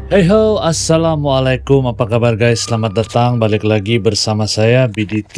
Hey ho, assalamualaikum. Apa kabar guys? Selamat datang balik lagi bersama saya BDT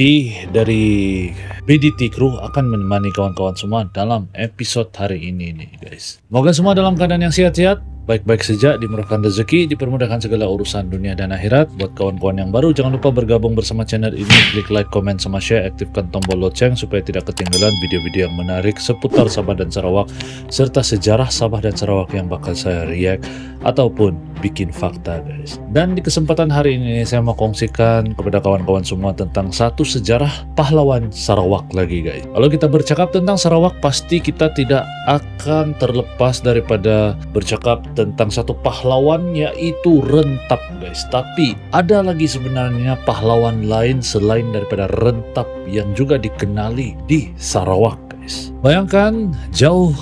dari BDT Crew akan menemani kawan-kawan semua dalam episode hari ini nih guys. Semoga semua dalam keadaan yang sehat-sehat, baik-baik saja, dimurahkan rezeki, dipermudahkan segala urusan dunia dan akhirat. Buat kawan-kawan yang baru, jangan lupa bergabung bersama channel ini, klik like, komen, sama share, aktifkan tombol lonceng supaya tidak ketinggalan video-video yang menarik seputar Sabah dan Sarawak serta sejarah Sabah dan Sarawak yang bakal saya react ataupun bikin fakta guys. Dan di kesempatan hari ini saya mau kongsikan kepada kawan-kawan semua tentang satu sejarah pahlawan Sarawak lagi guys. Kalau kita bercakap tentang Sarawak, pasti kita tidak akan terlepas daripada bercakap tentang satu pahlawan, yaitu Rentap guys. Tapi ada lagi sebenarnya pahlawan lain selain daripada Rentap yang juga dikenali di Sarawak guys. Bayangkan jauh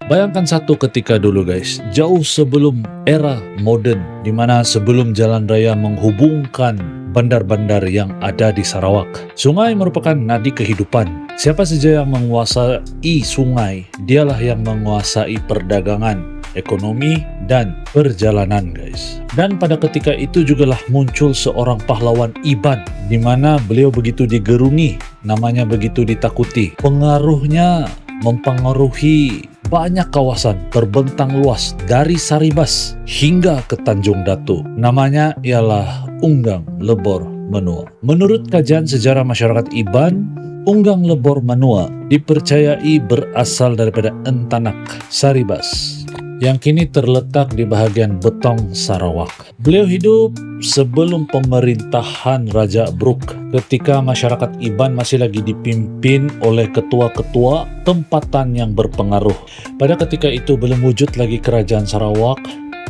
Bayangkan satu ketika dulu guys, jauh sebelum era modern, dimana sebelum jalan raya menghubungkan bandar-bandar yang ada di Sarawak. Sungai merupakan nadi kehidupan. Siapa saja yang menguasai sungai, dialah yang menguasai perdagangan, ekonomi, dan perjalanan guys. Dan pada ketika itu jugalah muncul seorang pahlawan Iban, di mana beliau begitu digeruni, namanya begitu ditakuti. Pengaruhnya mempengaruhi banyak kawasan terbentang luas dari Saribas hingga ke Tanjung Datu. Namanya ialah Unggang Lebor Menua. Menurut kajian sejarah masyarakat Iban, Unggang Lebor Menua dipercayai berasal daripada Entanak Saribas yang kini terletak di bahagian Betong Sarawak. Beliau hidup sebelum pemerintahan Raja Bruk, ketika masyarakat Iban masih lagi dipimpin oleh ketua-ketua tempatan yang berpengaruh. Pada ketika itu belum wujud lagi kerajaan Sarawak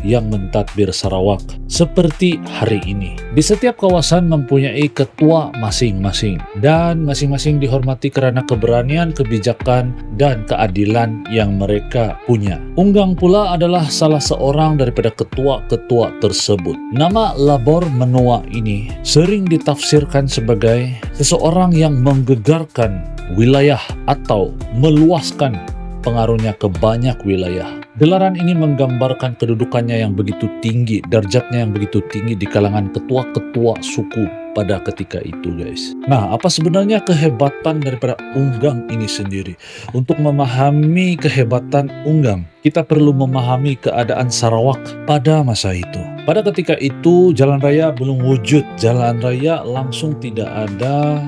yang mentadbir Sarawak seperti hari ini. Di setiap kawasan mempunyai ketua masing-masing, dan masing-masing dihormati karena keberanian, kebijakan, dan keadilan yang mereka punya. Unggang pula adalah salah seorang daripada ketua-ketua tersebut. Nama Lebor Menua ini sering ditafsirkan sebagai seseorang yang menggegarkan wilayah atau meluaskan pengaruhnya ke banyak wilayah. Gelaran ini menggambarkan kedudukannya yang begitu tinggi, darjatnya yang begitu tinggi di kalangan ketua-ketua suku pada ketika itu guys. Nah, apa sebenarnya kehebatan daripada Unggang ini sendiri? Untuk memahami kehebatan Unggang, kita perlu memahami keadaan Sarawak pada masa itu. Pada ketika itu jalan raya belum wujud, jalan raya langsung tidak ada.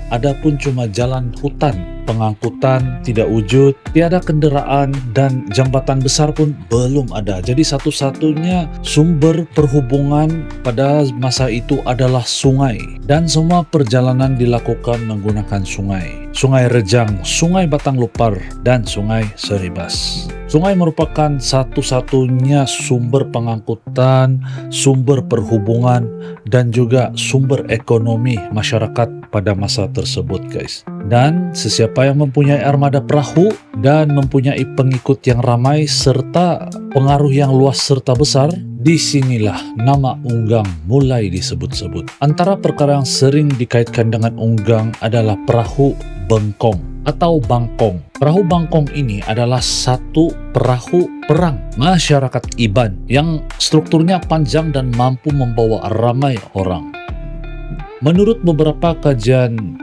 Adapun cuma jalan hutan, pengangkutan tidak wujud, tiada kendaraan, dan jambatan besar pun belum ada. Jadi satu-satunya sumber perhubungan pada masa itu adalah sungai, dan semua perjalanan dilakukan menggunakan sungai. Sungai Rejang, Sungai Batang Lupar, dan Sungai Saribas. Sungai merupakan satu-satunya sumber pengangkutan, sumber perhubungan, dan juga sumber ekonomi masyarakat pada masa tersebut guys. Dan sesiapa yang mempunyai armada perahu dan mempunyai pengikut yang ramai serta pengaruh yang luas serta besar, disinilah nama Unggang mulai disebut-sebut. Antara perkara yang sering dikaitkan dengan Unggang adalah perahu bengkong atau bangkong. Perahu bangkong ini adalah satu perahu perang masyarakat Iban yang strukturnya panjang dan mampu membawa ramai orang. Menurut beberapa kajian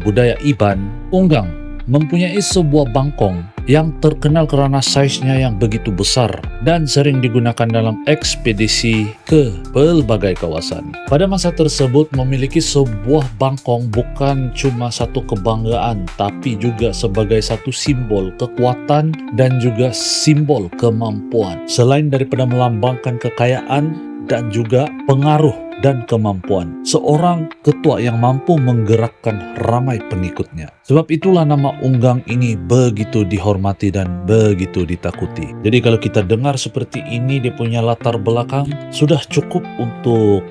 budaya Iban, Unggang mempunyai sebuah bangkong yang terkenal karena saiznya yang begitu besar dan sering digunakan dalam ekspedisi ke pelbagai kawasan. Pada masa tersebut, memiliki sebuah bangkong bukan cuma satu kebanggaan, tapi juga sebagai satu simbol kekuatan dan juga simbol kemampuan. Selain daripada melambangkan kekayaan dan juga pengaruh dan kemampuan seorang ketua yang mampu menggerakkan ramai pengikutnya. Sebab itulah nama Unggang ini begitu dihormati dan begitu ditakuti. Jadi kalau kita dengar seperti ini, dia punya latar belakang sudah cukup untuk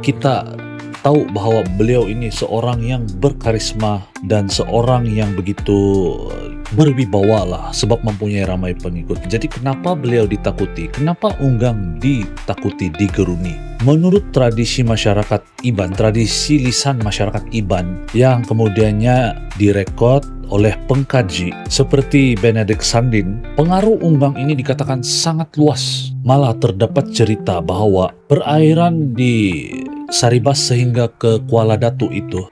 kita tahu bahwa beliau ini seorang yang berkarisma dan seorang yang begitu berwibawa lah sebab mempunyai ramai pengikut. Jadi kenapa beliau ditakuti? Kenapa Unggang ditakuti, digeruni? Menurut tradisi masyarakat Iban, tradisi lisan masyarakat Iban yang kemudiannya direkod oleh pengkaji seperti Benedict Sandin, pengaruh Unggang ini dikatakan sangat luas. Malah terdapat cerita bahwa perairan di Saribas sehingga ke Kuala Datu itu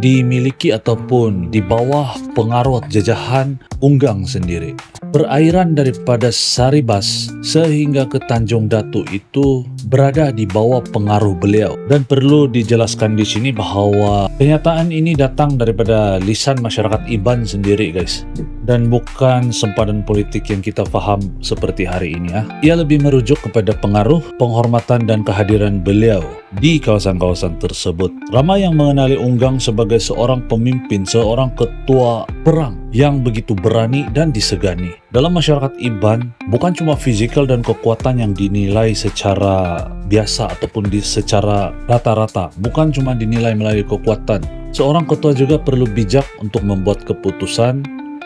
dimiliki ataupun di bawah pengaruh jajahan Unggang sendiri. Perairan daripada Saribas sehingga ke Tanjung Datu itu berada di bawah pengaruh beliau. Dan perlu dijelaskan di sini bahwa kenyataan ini datang daripada lisan masyarakat Iban sendiri, guys. Dan bukan sempadan politik yang kita faham seperti hari ini. Ia lebih merujuk kepada pengaruh, penghormatan dan kehadiran beliau di kawasan-kawasan tersebut. Ramai yang mengenali Unggang sebagai seorang pemimpin, seorang ketua perang yang begitu berani dan disegani. Dalam masyarakat Iban, bukan cuma fisikal dan kekuatan yang dinilai secara biasa ataupun secara rata-rata, bukan cuma dinilai melalui kekuatan. Seorang ketua juga perlu bijak untuk membuat keputusan,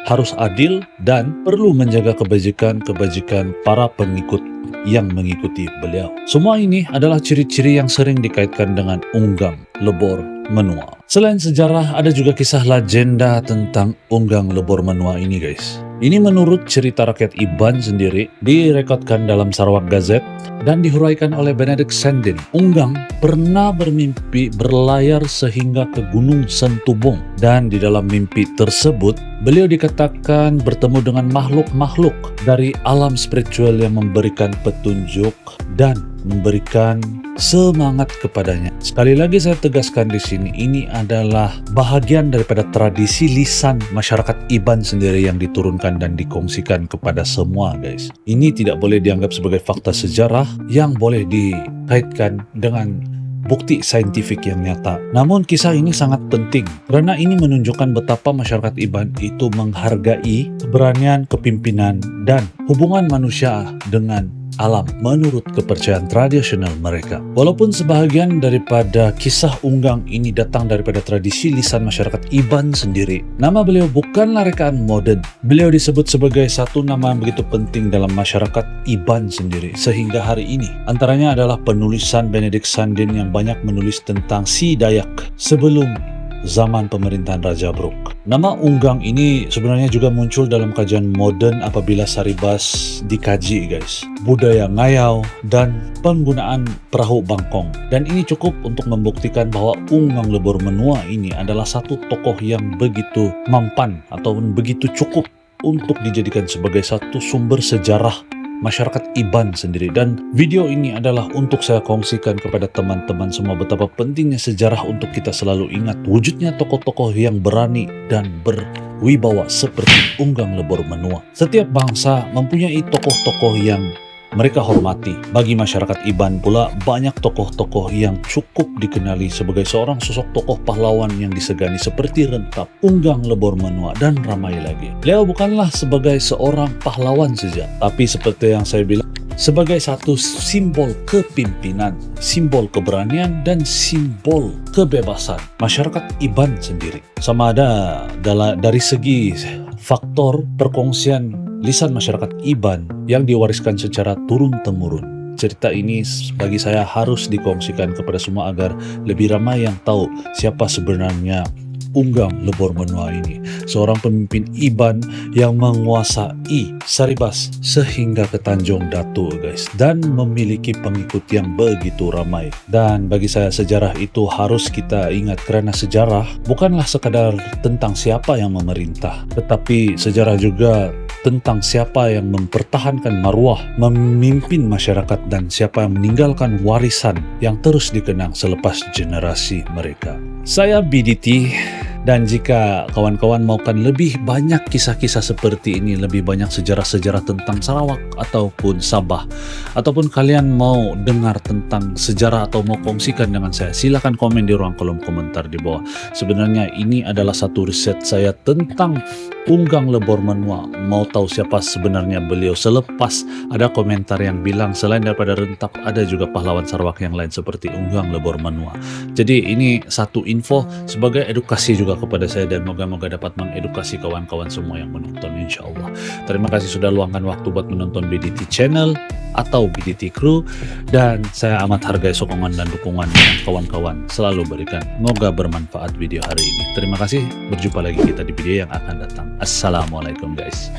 harus adil, dan perlu menjaga kebajikan para pengikut yang mengikuti beliau. Semua ini adalah ciri-ciri yang sering dikaitkan dengan Unggang Lebor Menua. Selain sejarah, ada juga kisah legenda tentang Unggang Lebor Menua ini, guys. Ini menurut cerita rakyat Iban sendiri, direkodkan dalam Sarawak Gazette dan dihuraikan oleh Benedict Sandin. Unggang pernah bermimpi berlayar sehingga ke Gunung Sentubong, dan di dalam mimpi tersebut beliau dikatakan bertemu dengan makhluk-makhluk dari alam spiritual yang memberikan petunjuk dan memberikan semangat kepadanya. Sekali lagi saya tegaskan di sini, ini adalah bahagian daripada tradisi lisan masyarakat Iban sendiri yang diturunkan dan dikongsikan kepada semua, guys. Ini tidak boleh dianggap sebagai fakta sejarah yang boleh dikaitkan dengan bukti saintifik yang nyata. Namun kisah ini sangat penting karena ini menunjukkan betapa masyarakat Iban itu menghargai keberanian, kepimpinan, dan hubungan manusia dengan alam menurut kepercayaan tradisional mereka. Walaupun sebahagian daripada kisah Unggang ini datang daripada tradisi lisan masyarakat Iban sendiri, nama beliau bukanlah rekaan moden. Beliau disebut sebagai satu nama yang begitu penting dalam masyarakat Iban sendiri sehingga hari ini. Antaranya adalah penulisan Benedict Sandin yang banyak menulis tentang Si Dayak sebelum zaman pemerintahan Raja Brok. Nama Unggang ini sebenarnya juga muncul dalam kajian modern apabila Saribas dikaji, guys. Budaya ngayau dan penggunaan perahu bangkong. Dan ini cukup untuk membuktikan bahwa Unggang Lebor Menua ini adalah satu tokoh yang begitu mampan ataupun begitu cukup untuk dijadikan sebagai satu sumber sejarah masyarakat Iban sendiri. Dan video ini adalah untuk saya kongsikan kepada teman-teman semua betapa pentingnya sejarah untuk kita selalu ingat wujudnya tokoh-tokoh yang berani dan berwibawa seperti Unggang Lebor Menua. Setiap bangsa mempunyai tokoh-tokoh yang mereka hormati. Bagi masyarakat Iban pula, banyak tokoh-tokoh yang cukup dikenali sebagai seorang sosok tokoh pahlawan yang disegani seperti Rentap, Unggang Lebor Menua, dan ramai lagi. Beliau bukanlah sebagai seorang pahlawan saja, tapi seperti yang saya bilang, sebagai satu simbol kepimpinan, simbol keberanian, dan simbol kebebasan masyarakat Iban sendiri. Sama ada dari segi faktor perkongsian lisan masyarakat Iban yang diwariskan secara turun-temurun. Cerita ini bagi saya harus dikongsikan kepada semua agar lebih ramai yang tahu siapa sebenarnya Unggang Lebor Menua ini. Seorang pemimpin Iban yang menguasai Saribas sehingga ke Tanjung Datu, guys. Dan memiliki pengikut yang begitu ramai. Dan bagi saya sejarah itu harus kita ingat karena sejarah bukanlah sekadar tentang siapa yang memerintah. Tetapi sejarah juga tentang siapa yang mempertahankan marwah, memimpin masyarakat, dan siapa yang meninggalkan warisan yang terus dikenang selepas generasi mereka. Saya BDT, dan jika kawan-kawan maukan lebih banyak kisah-kisah seperti ini, lebih banyak sejarah-sejarah tentang Sarawak ataupun Sabah, ataupun kalian mau dengar tentang sejarah atau mau kongsikan dengan saya, silakan komen di ruang kolom komentar di bawah. Sebenarnya ini adalah satu riset saya tentang Unggang Lebor Menua. Mau tahu siapa sebenarnya beliau selepas ada komentar yang bilang selain daripada Rentap ada juga pahlawan Sarawak yang lain seperti Unggang Lebor Menua. Jadi ini satu info sebagai edukasi juga juga kepada saya dan moga-moga dapat mengedukasi kawan-kawan semua yang menonton, insya Allah. Terima kasih sudah luangkan waktu buat menonton BDT Channel atau BDT Crew, dan saya amat hargai sokongan dan dukungan yang kawan-kawan selalu berikan. Moga bermanfaat video hari ini. Terima kasih, berjumpa lagi kita di video yang akan datang. Assalamualaikum guys.